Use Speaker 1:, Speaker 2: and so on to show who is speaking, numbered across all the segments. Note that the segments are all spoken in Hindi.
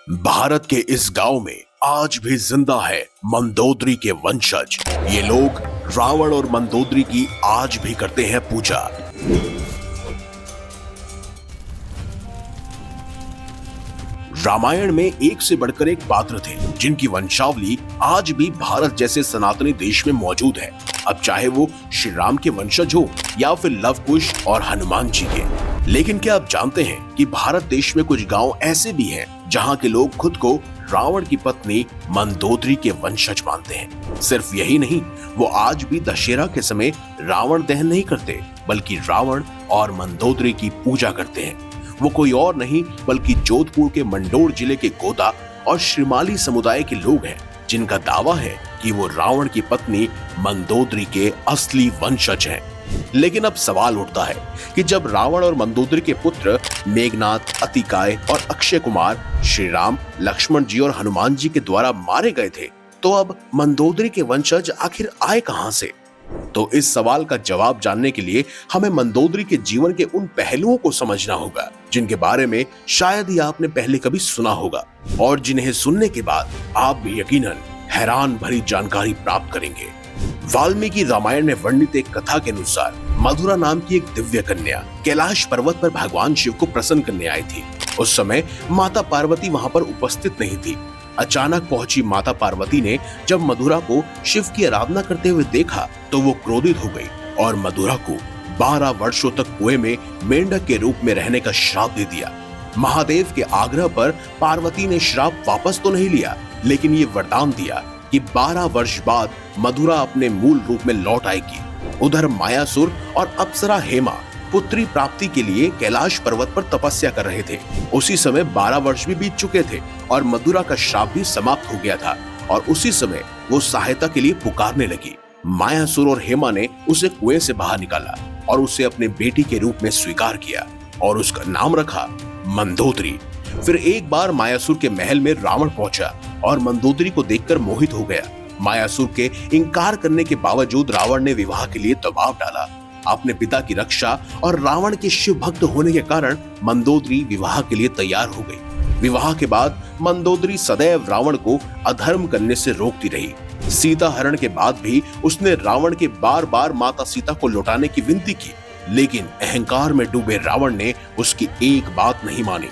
Speaker 1: भारत के इस गांव में आज भी जिंदा है मंदोदरी के वंशज। ये लोग रावण और मंदोदरी की आज भी करते हैं पूजा। रामायण में एक से बढ़कर एक पात्र थे जिनकी वंशावली आज भी भारत जैसे सनातनी देश में मौजूद है। अब चाहे वो श्री राम के वंशज हो या फिर लव कुश और हनुमान जी के। लेकिन क्या आप जानते हैं कि भारत देश में कुछ गांव ऐसे भी हैं जहां के लोग खुद को रावण की पत्नी मंदोदरी के वंशज मानते हैं। सिर्फ यही नहीं, वो आज भी दशहरा के समय रावण दहन नहीं करते बल्कि रावण और मंदोदरी की पूजा करते हैं। वो कोई और नहीं बल्कि जोधपुर के मंडोर जिले के गोदा और श्रीमाली समुदाय के लोग हैं जिनका दावा है कि वो रावण की पत्नी मंदोदरी के असली वंशज हैं। लेकिन अब सवाल उठता है कि जब रावण और मंदोदरी के पुत्र मेघनाथ, अतिकाय और अक्षय कुमार श्री राम, लक्ष्मण जी और हनुमान जी के द्वारा मारे गए थे, तो अब मंदोदरी के वंशज आखिर आए कहां से? तो इस सवाल का जवाब जानने के लिए हमें मंदोदरी के जीवन के उन पहलुओं को समझना होगा जिनके बारे में शायद ही आपने पहले कभी सुना होगा और जिन्हें सुनने के बाद आप भी यकीनन हैरान भरी जानकारी प्राप्त करेंगे। वाल्मीकि रामायण में वर्णित एक कथा के अनुसार मधुरा नाम की एक दिव्य कन्या कैलाश पर्वत पर भगवान शिव को प्रसन्न करने आई थी। उस समय माता पार्वती वहां पर उपस्थित नहीं थी। अचानक पहुंची माता पार्वती ने जब मधुरा को शिव की आराधना करते हुए देखा तो वो क्रोधित हो गई और मधुरा को 12 वर्षों तक कुएं में मेंढक के रूप में रहने का श्राप दे दिया। महादेव के आग्रह पर पार्वती ने श्राप वापस तो नहीं लिया, लेकिन ये वरदान दिया कि 12 वर्ष बाद मधुरा अपने मूल रूप में लौट आएगी। उधर मायासुर और अप्सरा हेमा पुत्री प्राप्ति के लिए कैलाश पर्वत पर तपस्या कर रहे थे। उसी समय 12 वर्ष भी बीत चुके थे और मधुरा का श्राप भी समाप्त हो गया था और उसी समय वो सहायता के लिए पुकारने लगी। मायासुर और हेमा ने उसे कुएं से बाहर निकाला और उसे अपने बेटी के रूप में स्वीकार किया और उसका नाम रखा मंदोदरी। फिर एक बार मायासुर के महल में रावण पहुंचा और मंदोदरी को देखकर मोहित हो गया। मायासुर के इनकार करने के बावजूद रावण ने विवाह के लिए दबाव डाला। अपने पिता की रक्षा और रावण के शिव भक्त होने के कारण मंदोदरी विवाह के लिए तैयार हो गई। विवाह के बाद मंदोदरी सदैव रावण को अधर्म करने से रोकती रही। सीता हरण के बाद भी उसने रावण के बार बार माता सीता को लौटाने की विनती की, लेकिन अहंकार में डूबे रावण ने उसकी एक बात नहीं मानी।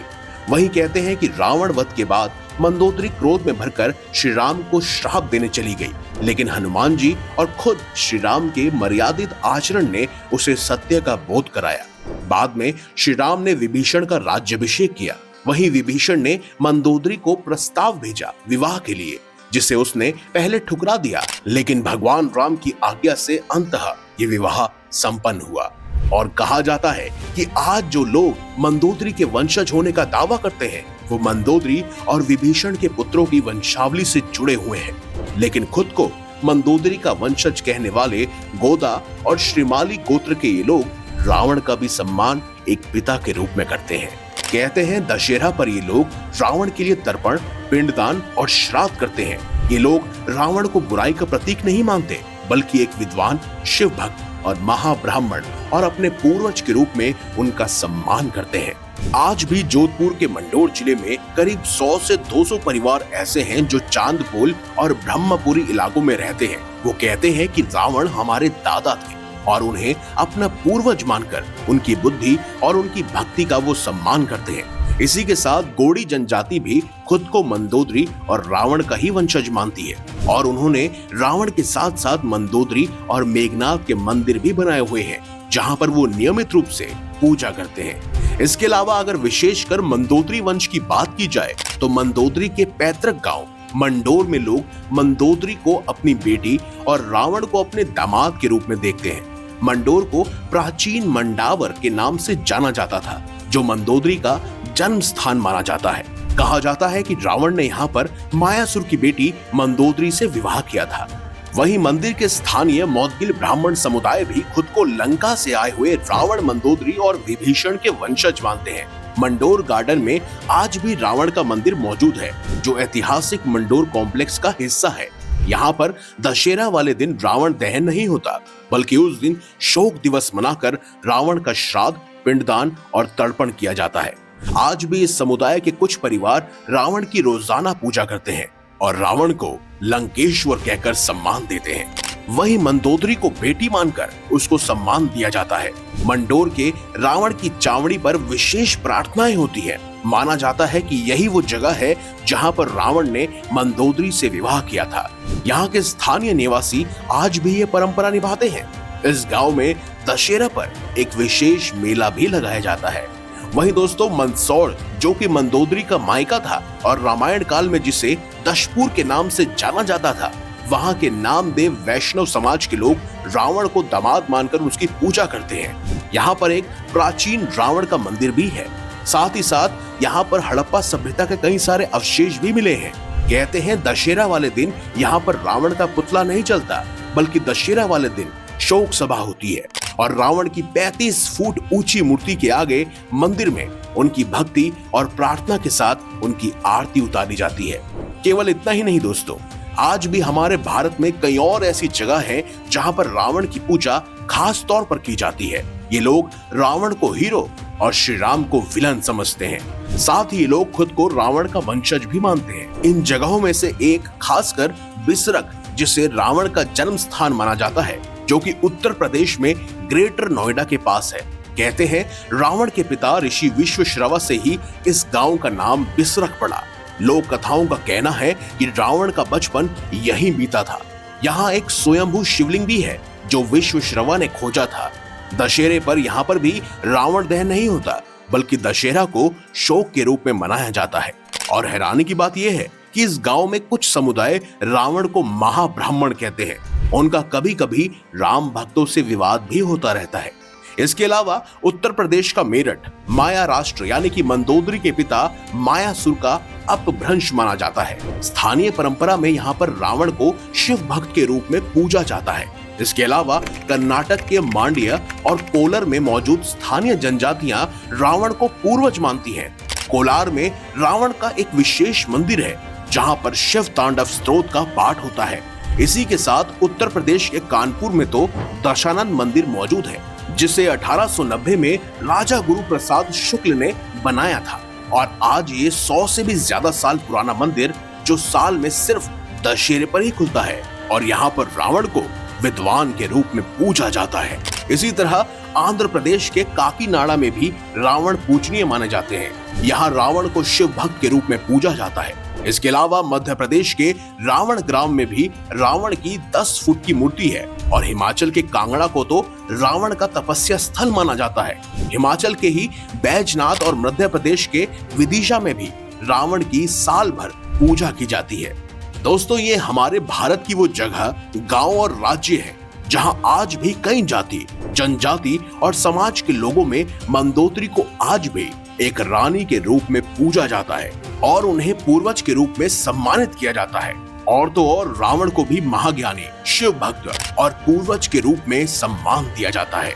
Speaker 1: वहीं कहते हैं कि रावण वध के बाद मंदोदरी क्रोध में भरकर श्री राम को श्राप देने चली गई, लेकिन हनुमान जी और खुद श्री राम के मर्यादित आचरण ने उसे सत्य का बोध कराया। बाद में श्री राम ने विभीषण का राज्याभिषेक किया। वहीं विभीषण ने मंदोदरी को प्रस्ताव भेजा विवाह के लिए, जिसे उसने पहले ठुकरा दिया, लेकिन भगवान राम की आज्ञा से अंततः ये विवाह संपन्न हुआ। और कहा जाता है कि आज जो लोग मंदोदरी के वंशज होने का दावा करते हैं वो मंदोदरी और विभीषण के पुत्रों की वंशावली से जुड़े हुए हैं, लेकिन खुद को मंदोदरी का वंशज कहने वाले गोदा और श्रीमाली गोत्र के ये लोग रावण का भी सम्मान एक पिता के रूप में करते हैं। कहते हैं दशहरा पर ये लोग रावण के लिए तर्पण, पिंडदान और श्राद्ध करते हैं। ये लोग रावण को बुराई का प्रतीक नहीं मानते बल्कि एक विद्वान, शिव भक्त और महाब्राह्मण और अपने पूर्वज के रूप में उनका सम्मान करते हैं। आज भी जोधपुर के मंडोर जिले में करीब 100 से 200 परिवार ऐसे हैं जो चांदपोल और ब्रह्मपुरी इलाकों में रहते हैं। वो कहते हैं कि रावण हमारे दादा थे और उन्हें अपना पूर्वज मानकर उनकी बुद्धि और उनकी भक्ति का वो सम्मान करते हैं। इसी के साथ गोड़ी जनजाति भी खुद को मंदोदरी और रावण का ही वंशज मानती है और उन्होंने रावण के साथ साथ मंदोदरी और मेघनाथ के मंदिर भी बनाए हुए हैं जहां पर वो नियमित रूप से पूजा करते हैं। इसके अलावा अगर विशेषकर मंदोदरी वंश की बात की जाए तो मंदोदरी के पैतृक गांव मंडोर में लोग मंदोदरी को अपनी बेटी और रावण को अपने दामाद के रूप में देखते हैं। मंडोर को प्राचीन मंडावर के नाम से जाना जाता था, जो मंदोदरी का जन्म स्थान माना जाता है। कहा जाता है कि रावण ने यहाँ पर मायासुर की बेटी मंदोदरी से विवाह किया था। वहीं मंदिर के स्थानीय मौदगिल ब्राह्मण समुदाय भी खुद को लंका से आए हुए रावण, मंदोदरी और विभीषण के वंशज मानते हैं। मंडोर गार्डन में आज भी रावण का मंदिर मौजूद है, जो ऐतिहासिक मंडोर कॉम्प्लेक्स का हिस्सा है। यहाँ पर दशहरा वाले दिन रावण दहन नहीं होता, बल्कि उस दिन शोक दिवस मनाकर रावण का श्राद्ध, पिंडदान और तर्पण किया जाता है। आज भी इस समुदाय के कुछ परिवार रावण की रोजाना पूजा करते हैं और रावण को लंकेश्वर कहकर सम्मान देते हैं। वहीं मंदोदरी को बेटी मानकर उसको सम्मान दिया जाता है। मंडोर के रावण की चावड़ी पर विशेष प्रार्थनाएं होती है। माना जाता है कि यही वो जगह है जहां पर रावण ने मंदोदरी से विवाह किया था। यहाँ के स्थानीय निवासी आज भी ये परंपरा निभाते हैं। इस गांव में दशहरा पर एक विशेष मेला भी लगाया जाता है। वहीं दोस्तों, मंदसौर जो कि मंदोदरी का मायका था और रामायण काल में जिसे दशपुर के नाम से जाना जाता था, वहां के नामदेव वैष्णव समाज के लोग रावण को दामाद मानकर उसकी पूजा करते हैं। यहाँ पर एक प्राचीन रावण का मंदिर भी है। साथ ही साथ यहाँ पर हड़प्पा सभ्यता के कई सारे अवशेष भी मिले हैं। कहते हैं दशहरा वाले दिन यहाँ पर रावण का पुतला नहीं चलता, बल्कि दशहरा वाले दिन शोक सभा होती है और रावण की 35 फुट ऊंची मूर्ति के आगे मंदिर में उनकी भक्ति और प्रार्थना के साथ उनकी आरती उतारी जाती है। केवल इतना ही नहीं दोस्तों, आज भी हमारे भारत में कई और ऐसी जगह हैं जहां पर रावण की पूजा खास तौर पर की जाती है। ये लोग रावण को हीरो और श्री राम को विलन समझते हैं। साथ ही लोग खुद को रावण का वंशज भी मानते हैं। इन जगहों में से एक खासकर बिसरक, जिसे रावण का जन्म स्थान माना जाता है, जो कि उत्तर प्रदेश में ग्रेटर नोएडा के पास है। कहते हैं रावण के पिता ऋषि विश्वश्रवा से ही इस गांव का नाम बिसरक पड़ा। लोक कथाओं का कहना है कि रावण का बचपन यहीं बीता था। यहाँ एक स्वयंभू शिवलिंग भी है जो विश्वश्रवा ने खोजा था। दशहरे पर यहाँ पर भी रावण दहन नहीं होता, बल्कि दशहरा को शोक के रूप में मनाया जाता है। और हैरानी की बात यह है कि इस गांव में कुछ समुदाय रावण को महाब्राह्मण कहते हैं। उनका कभी कभी राम भक्तों से विवाद भी होता रहता है। इसके अलावा उत्तर प्रदेश का मेरठ माया राष्ट्र यानी कि मंदोदरी के पिता मायासुर का अपभ्रंश माना जाता है। स्थानीय परंपरा में यहाँ पर रावण को शिव भक्त के रूप में पूजा जाता है। इसके अलावा कर्नाटक के मांड्य और कोलार में मौजूद स्थानीय जनजातियां रावण को पूर्वज मानती हैं। कोलार में रावण का एक विशेष मंदिर है जहां पर शिव तांडव स्तोत्र का पाठ होता है। इसी के साथ उत्तर प्रदेश के कानपुर में तो दशानन मंदिर मौजूद है, जिसे 1890 में राजा गुरु प्रसाद शुक्ल ने बनाया था। और आज ये 100 से भी ज्यादा साल पुराना मंदिर जो साल में सिर्फ दशहरे पर ही खुलता है और यहाँ पर रावण को विद्वान के रूप में पूजा जाता है। इसी तरह आंध्र प्रदेश के काकीनाडा में भी रावण पूजनीय माने जाते हैं। यहाँ रावण को शिव भक्त के रूप में पूजा जाता है। इसके अलावा मध्य प्रदेश के रावण ग्राम में भी रावण की 10 फुट की मूर्ति है और हिमाचल के कांगड़ा को तो रावण का तपस्या स्थल माना जाता है। हिमाचल के ही बैजनाथ और मध्य प्रदेश के विदिशा में भी रावण की साल भर पूजा की जाती है। दोस्तों, ये हमारे भारत की वो जगह, गांव और राज्य है जहां आज भी कई जाति, जनजाति और समाज के लोगों में मंदोदरी को आज भी एक रानी के रूप में पूजा जाता है और उन्हें पूर्वज के रूप में सम्मानित किया जाता है। और तो और रावण को भी महाज्ञानी, शिव भक्त और पूर्वज के रूप में सम्मान दिया जाता है।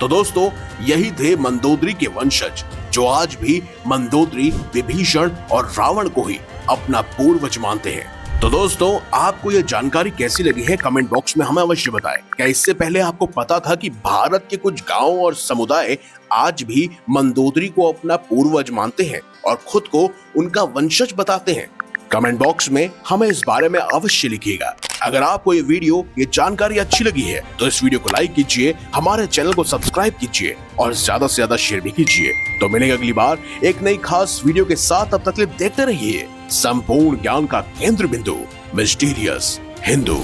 Speaker 1: तो दोस्तों, यही थे मंदोदरी के वंशज जो आज भी मंदोदरी, विभीषण और रावण को ही अपना पूर्वज मानते हैं। तो दोस्तों, आपको ये जानकारी कैसी लगी है कमेंट बॉक्स में हमें अवश्य बताएं। क्या इससे पहले आपको पता था कि भारत के कुछ गांव और समुदाय आज भी मंदोदरी को अपना पूर्वज मानते हैं और खुद को उनका वंशज बताते हैं? कमेंट बॉक्स में हमें इस बारे में अवश्य लिखिएगा। अगर आपको ये वीडियो, ये जानकारी अच्छी लगी है तो इस वीडियो को लाइक कीजिए, हमारे चैनल को सब्सक्राइब कीजिए और ज्यादा से ज्यादा शेयर भी कीजिए। तो मिलेंगे अगली बार एक नई खास वीडियो के साथ। तब तक के लिए देखते रहिए संपूर्ण ज्ञान का केंद्र बिंदु, मिस्टीरियस हिंदू।